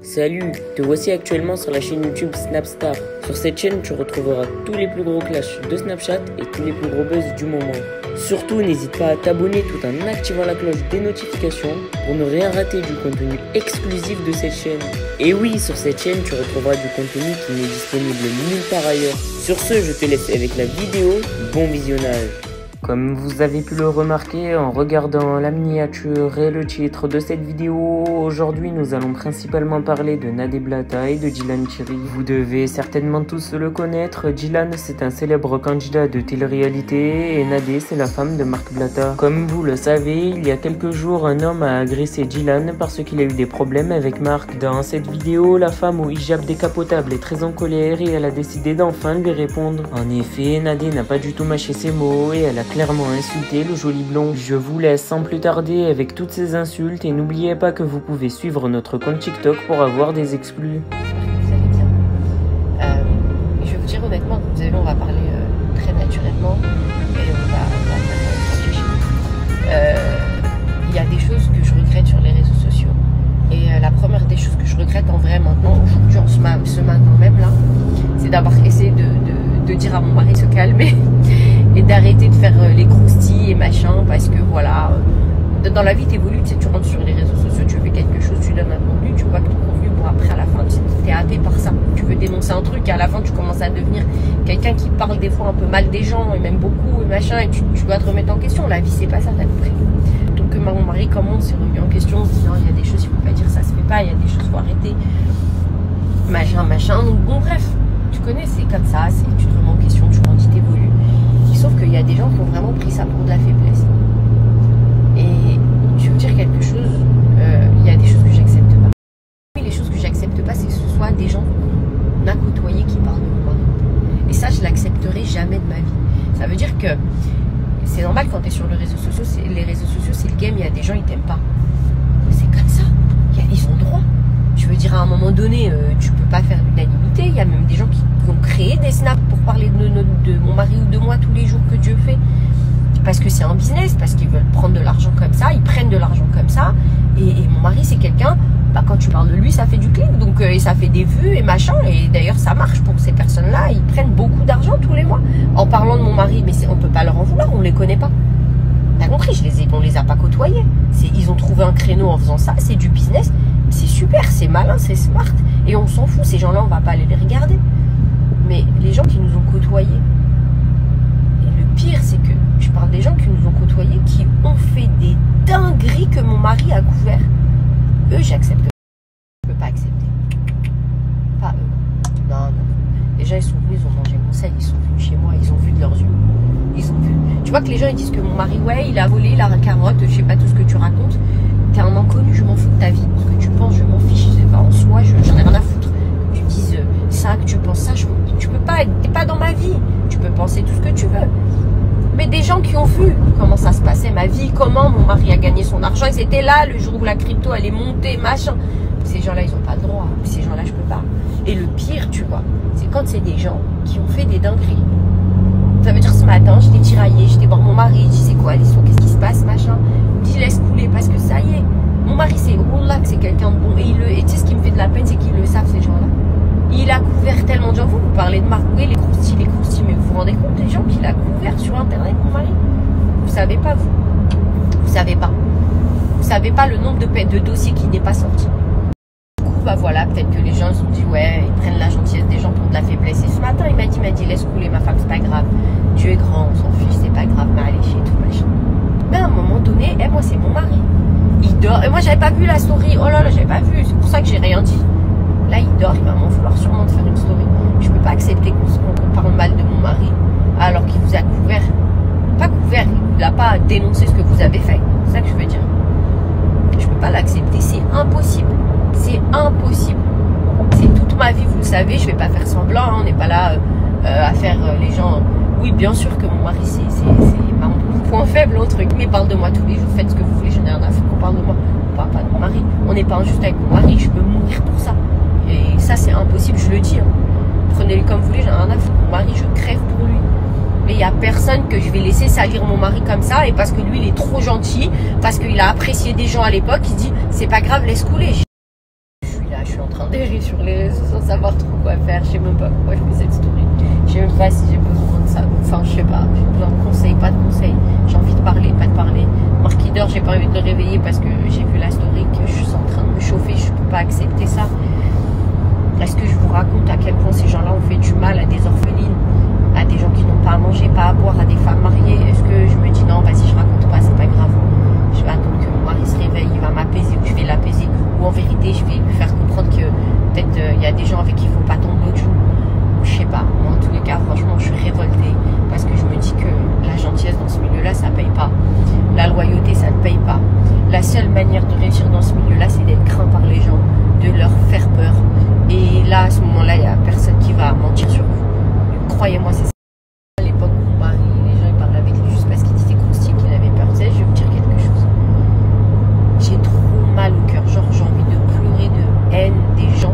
Salut, te voici actuellement sur la chaîne YouTube Snapstar. Sur cette chaîne, tu retrouveras tous les plus gros clashs de Snapchat et tous les plus gros buzz du moment. Surtout, n'hésite pas à t'abonner tout en activant la cloche des notifications pour ne rien rater du contenu exclusif de cette chaîne. Et oui, sur cette chaîne, tu retrouveras du contenu qui n'est disponible nulle part ailleurs. Sur ce, je te laisse avec la vidéo. Bon visionnage. Comme vous avez pu le remarquer en regardant la miniature et le titre de cette vidéo, aujourd'hui nous allons principalement parler de Nadé Blata et de Dylan Thierry. Vous devez certainement tous le connaître, Dylan c'est un célèbre candidat de télé-réalité et Nadé c'est la femme de Marc Blata. Comme vous le savez, il y a quelques jours un homme a agressé Dylan parce qu'il a eu des problèmes avec Marc. Dans cette vidéo, la femme au hijab décapotable est très en colère et elle a décidé d'enfin lui répondre. En effet, Nadé n'a pas du tout mâché ses mots et elle a clairement insulté le joli blond. Je vous laisse sans plus tarder avec toutes ces insultes et n'oubliez pas que vous pouvez suivre notre compte TikTok pour avoir des exclus. Vous allez bien. Je vais vous dire honnêtement, vous avez vu, on va parler très naturellement et on va il y a des choses que je regrette sur les réseaux sociaux et la première des choses que je regrette en vrai maintenant, aujourd'hui, ce matin même là, c'est d'avoir essayé de dire à mon mari de se calmer et d'arrêter de faire les croustilles et machin, parce que voilà, dans la vie t'évolues, tu sais, tu rentres sur les réseaux sociaux, tu fais quelque chose, tu donnes un contenu, tu vois que ton contenu, pour après à la fin t'es happé par ça, tu veux dénoncer un truc et à la fin tu commences à devenir quelqu'un qui parle des fois un peu mal des gens et même beaucoup et machin, et tu dois te remettre en question. La vie c'est pas ça, t'as compris. Donc mon mari, comment on s'est remis en question, on se dit non, il y a des choses, il faut pas dire ça, se fait pas, il y a des choses, faut arrêter, machin, donc bon bref, tu connais, c'est comme ça, tu te remets en question, tu grandis, t'évolues. Sauf qu'il y a des gens qui ont vraiment pris ça pour de la faiblesse. Et je vais vous dire quelque chose, il y a des choses que j'accepte pas. Les choses que j'accepte pas, c'est que ce soit des gens qu'on a côtoyés qui parlent de mon mari. Et ça, je l'accepterai jamais de ma vie. Ça veut dire que c'est normal quand tu es sur les réseaux sociaux, c'est le game, il y a des gens, ils t'aiment pas. C'est comme ça, ils ont droit. Je veux dire, à un moment donné, tu peux pas faire l'unanimité. Il y a même des gens qui ont créé des snaps pour parler de mon mari ou de moi tous les jours que Dieu fait. Parce que c'est un business, parce qu'ils veulent prendre de l'argent comme ça, ils prennent de l'argent comme ça. Et mon mari, c'est quelqu'un, quand tu parles de lui, ça fait du clic, donc et ça fait des vues et machin. Et d'ailleurs, ça marche pour ces personnes-là. Ils prennent beaucoup d'argent tous les mois en parlant de mon mari. Mais on peut pas leur en vouloir, on les connaît pas. T'as compris, on les a pas côtoyés. Ils ont trouvé un créneau en faisant ça, c'est du business. C'est super, c'est malin, c'est smart. Et on s'en fout, ces gens-là, on va pas aller les regarder. Mais les gens qui nous ont côtoyés, et le pire, c'est que je parle des gens qui nous ont côtoyés, qui ont fait des dingueries que mon mari a couvert. Eux, j'accepte pas. Je peux pas accepter. Pas eux. Non. Déjà, ils sont venus, ils ont mangé mon sel, ils sont venus chez moi, ils ont vu de leurs yeux. Ils ont vu. Tu vois que les gens, ils disent que mon mari, ouais, il a volé, il a la carotte, je sais pas tout ce que tu racontes. T'es un inconnu, je m'en fous de ta vie. Ce que tu penses, je m'en fiche. En soi, j'en ai rien à foutre. Que tu dises ça, que tu penses ça, tu peux pas, t'es pas dans ma vie. Tu peux penser tout ce que tu veux. Mais des gens qui ont vu comment ça se passait, ma vie, comment mon mari a gagné son argent, ils étaient là le jour où la crypto elle est montée, machin. Ces gens-là, ils ont pas le droit. Ces gens-là, je peux pas. Et le pire, tu vois, c'est quand c'est des gens qui ont fait des dingueries. Ça veut dire ce matin, j'étais tiraillée, j'étais voir mon mari, je dis c'est quoi l'histoire, qu'est-ce qui se passe, machin. Il me dit laisse couler parce que ça y est. Mon mari, c'est Wallah que c'est quelqu'un de bon. Et tu sais ce qui me fait de la peine, c'est qu'ils le savent, ces gens-là. Il a couvert tellement de gens. Vous parlez de Marc, oui, les croustilles, mais vous vous rendez compte des gens qu'il a couvert sur internet, mon mari? Vous savez pas, vous. Vous savez pas. Vous savez pas le nombre de dossiers qui n'est pas sorti. Du coup, bah voilà, peut-être que les gens se sont dit, ouais, ils prennent la gentillesse des gens pour de la faiblesse. Et ce matin, il m'a dit, laisse couler ma femme, c'est pas grave. Dieu est grand, on s'en fiche, c'est pas grave, mais allez, chez tout, machin. Mais à un moment donné, moi, c'est mon mari. Il dort. Et moi, j'avais pas vu la story. Oh là là, j'avais pas vu. C'est pour ça que j'ai rien dit. Là, il dort. Il va m'en vouloir sûrement de faire une story. Je peux pas accepter qu'on parle mal de mon mari alors qu'il vous a couvert. Pas couvert. Il n'a pas dénoncé ce que vous avez fait. C'est ça que je veux dire. Je peux pas l'accepter. C'est impossible. C'est impossible. C'est toute ma vie, vous le savez. Je vais pas faire semblant. Hein. On n'est pas là à faire les gens. Oui, bien sûr que mon mari, c'est mon point faible, entre guillemets. Parle de moi tous les jours, faites ce que vous voulez, j'en ai rien à foutre qu'on parle de moi. On parle pas de mon mari. On n'est pas injuste avec mon mari, je peux mourir pour ça. Et ça, c'est impossible, je le dis. Hein. Prenez-le comme vous voulez, j'en ai rien à foutre. Mon mari, je crève pour lui. Mais il n'y a personne que je vais laisser salir mon mari comme ça, et parce que lui, il est trop gentil, parce qu'il a apprécié des gens à l'époque, il dit, c'est pas grave, laisse couler. Je suis là, je suis en train d'errer sur les réseaux sans savoir trop quoi faire. Je sais même pas pourquoi je fais cette story. Je sais même pas si j'ai besoin de ça. Enfin, je sais pas. J'ai besoin de conseils, pas de conseils. J'ai envie de parler, pas de parler. Marc il dort, j'ai pas envie de le réveiller parce que j'ai vu la story que je suis en train de me chauffer. Je peux pas accepter ça. Est-ce que je vous raconte à quel point ces gens-là ont fait du mal à des orphelines, à des gens qui n'ont pas à manger, pas à boire, à des femmes mariées? Est-ce que je me dis non, vas-y, je raconte pas, c'est pas grave. Je vais attendre que mon mari se réveille, il va m'apaiser ou je vais l'apaiser. Ou en vérité, je vais lui faire comprendre que peut-être il y a des gens avec qui il faut pas tomber l'autre jour. Je sais pas. Moi, en tous les cas, franchement, je suis révoltée parce que je me dis que la gentillesse dans ce milieu-là, ça paye pas. La loyauté, ça ne paye pas. La seule manière de réussir dans ce milieu-là, c'est d'être craint par les gens, de leur faire peur. Et là, à ce moment-là, il n'y a personne qui va mentir sur vous. Croyez-moi, c'est ça. À l'époque où mon mari, les gens ils parlaient avec lui juste parce qu'il disait croustillant, qu'il avait peur. Tu sais, je vais vous dire quelque chose. J'ai trop mal au cœur. Genre, j'ai envie de pleurer de haine des gens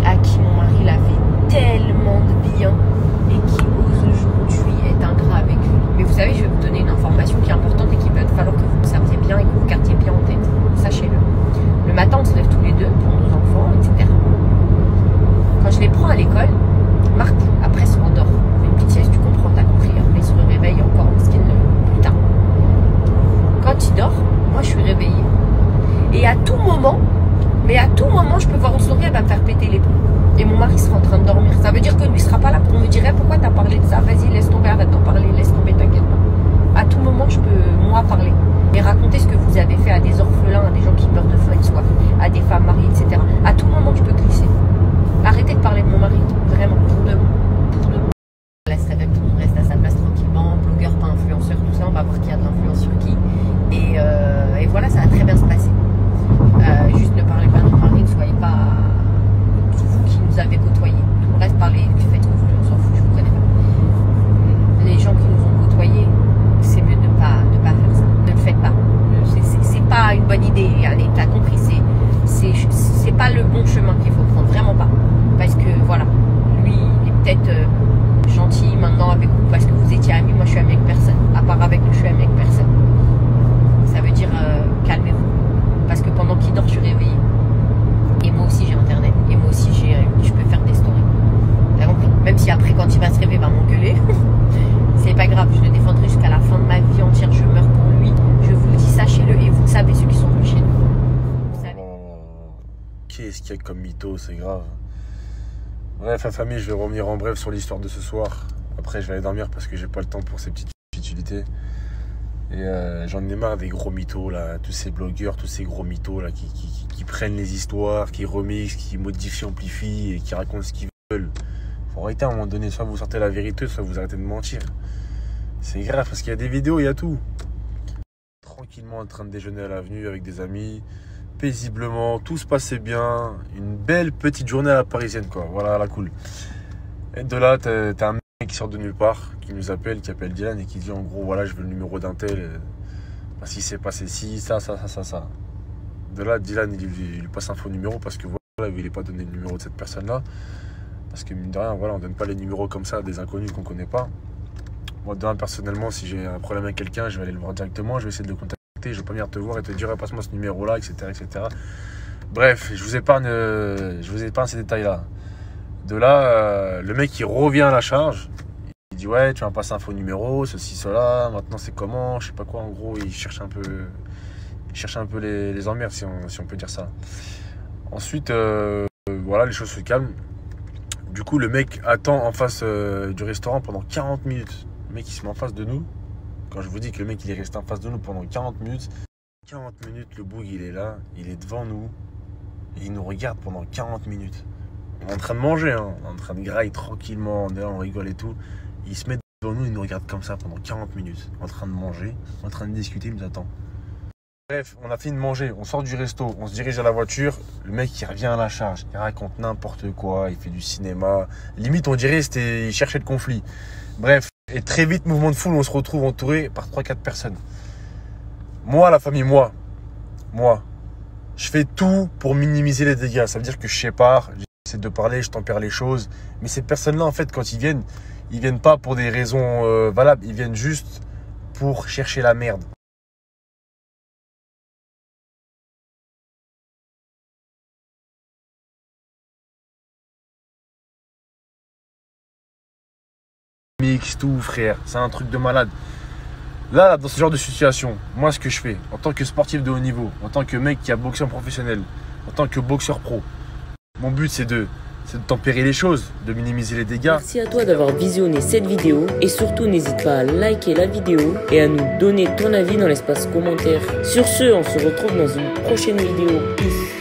à qui mon mari l'a fait tellement de bien et qui osent aujourd'hui être ingrat avec lui. Mais vous savez, je vais vous donner une information qui est importante et qu'il va falloir que vous me serviez bien et que vous gardiez bien en tête. Sachez-le. Le matin, on se lève tous les deux pour nos enfants, etc. Quand je les prends à l'école, Marc, après, se rendort. On fait une petite sieste, tu comprends, t'as compris. Après, il se réveille encore parce qu'il plus tard. Quand il dort, moi, je suis réveillée. Et à tout moment, je peux voir une story, elle va me faire péter les plombs. Et mon mari sera en train de dormir. Ça veut dire que lui sera pas là pour me dire pourquoi t'as parlé de ça. Vas-y, laisse tomber, arrête d'en parler, laisse tomber, t'inquiète pas. À tout moment, je peux, moi, parler. Et raconter ce que vous avez fait à des orphelins, à des gens qui meurent de faim et de soif, à des femmes mariées, etc. À tout moment, je peux glisser. Arrêtez de parler de mon mari, vraiment, pour de bon. On reste à sa place tranquillement, blogueur, pas influenceur, tout ça, on va voir qui a de l'influence sur qui. Et voilà, ça va très bien se passer. Juste ne parlez pas de mon mari, ne soyez pas vous qui nous avez côtoyés. Tout le reste, parlez, faites ce que vous voulez, on s'en fout, je vous connais pas. Les gens qui nous ont côtoyés, c'est mieux de ne pas faire ça. Ne le faites pas. C'est pas une bonne idée, allez, t'as compris, c'est pas le bon chemin qu'il faut prendre, vraiment pas. Parce que voilà, lui, il est peut-être gentil maintenant avec vous parce que vous étiez amis, moi je suis amie avec personne. À part avec lui, je suis amie avec personne. Ça veut dire calmez-vous. Parce que pendant qu'il dort, je suis réveillée. Et moi aussi j'ai internet. Et moi aussi je peux faire des stories. T'as compris? Même si après quand il va se réveiller, il va m'engueuler. C'est pas grave, je le défendrai jusqu'à la fin de ma vie entière. Je meurs pour lui. Je vous le dis, sachez-le. Et vous le savez, ceux qui sont venus chez nous. Vous savez. Qu'est-ce qu'il y a comme mytho, c'est grave. Bref, la famille, je vais revenir en bref sur l'histoire de ce soir. Après, je vais aller dormir parce que j'ai pas le temps pour ces petites futilités. Et j'en ai marre des gros mythos, là, tous ces blogueurs, tous ces gros mythos là, qui prennent les histoires, qui remixent, qui modifient, amplifient et qui racontent ce qu'ils veulent. Faut arrêter à un moment donné, soit vous sortez la vérité, soit vous arrêtez de mentir. C'est grave parce qu'il y a des vidéos, il y a tout. Tranquillement en train de déjeuner à l'avenue avec des amis, paisiblement, tout se passait bien. Une belle petite journée à la parisienne, quoi. Voilà, la cool. Et de là, t'as un mec qui sort de nulle part, qui nous appelle, qui appelle Dylan et qui dit en gros, voilà, je veux le numéro d'un tel, parce qu'il s'est passé ci, ça. De là, Dylan, il lui passe un faux numéro parce que voilà, il voulait pas donner le numéro de cette personne-là. Parce que mine de rien, voilà, on donne pas les numéros comme ça à des inconnus qu'on connaît pas. Moi, personnellement, si j'ai un problème avec quelqu'un, je vais aller le voir directement, je vais essayer de le contacter, je vais pas venir te voir et te dire, passe-moi ce numéro-là, etc., etc. Bref, je vous épargne ces détails-là. De là, le mec, il revient à la charge. Il dit, ouais, tu vas me passer un faux numéro, ceci, cela, maintenant c'est comment, je sais pas quoi, en gros, il cherche un peu les emmerdes, si on peut dire ça. Ensuite, voilà, les choses se calment. Du coup, le mec attend en face du restaurant pendant 40 minutes. Le mec, il se met en face de nous. Quand je vous dis que le mec, il est resté en face de nous pendant 40 minutes, 40 minutes, le boug, il est là, il est devant nous. Et il nous regarde pendant 40 minutes. On est en train de manger, hein. On est en train de grailler tranquillement, on rigole et tout. Il se met devant nous, il nous regarde comme ça pendant 40 minutes. En train de manger, en train de discuter, il nous attend. Bref, on a fini de manger, on sort du resto, on se dirige à la voiture. Le mec, il revient à la charge, il raconte n'importe quoi, il fait du cinéma. Limite, on dirait il cherchait le conflit. Bref, et très vite, mouvement de foule, on se retrouve entouré par 3-4 personnes. Moi, la famille, moi, je fais tout pour minimiser les dégâts. Ça veut dire que je sépare, j'essaie de parler, je tempère les choses. Mais ces personnes-là, en fait, quand ils viennent pas pour des raisons valables, ils viennent juste pour chercher la merde. maîtrise tout, frère. C'est un truc de malade. Là, dans ce genre de situation, moi, ce que je fais, en tant que sportif de haut niveau, en tant que mec qui a boxé en professionnel, en tant que boxeur pro, mon but, c'est de tempérer les choses, de minimiser les dégâts. Merci à toi d'avoir visionné cette vidéo et surtout n'hésite pas à liker la vidéo et à nous donner ton avis dans l'espace commentaire. Sur ce, on se retrouve dans une prochaine vidéo. Peace.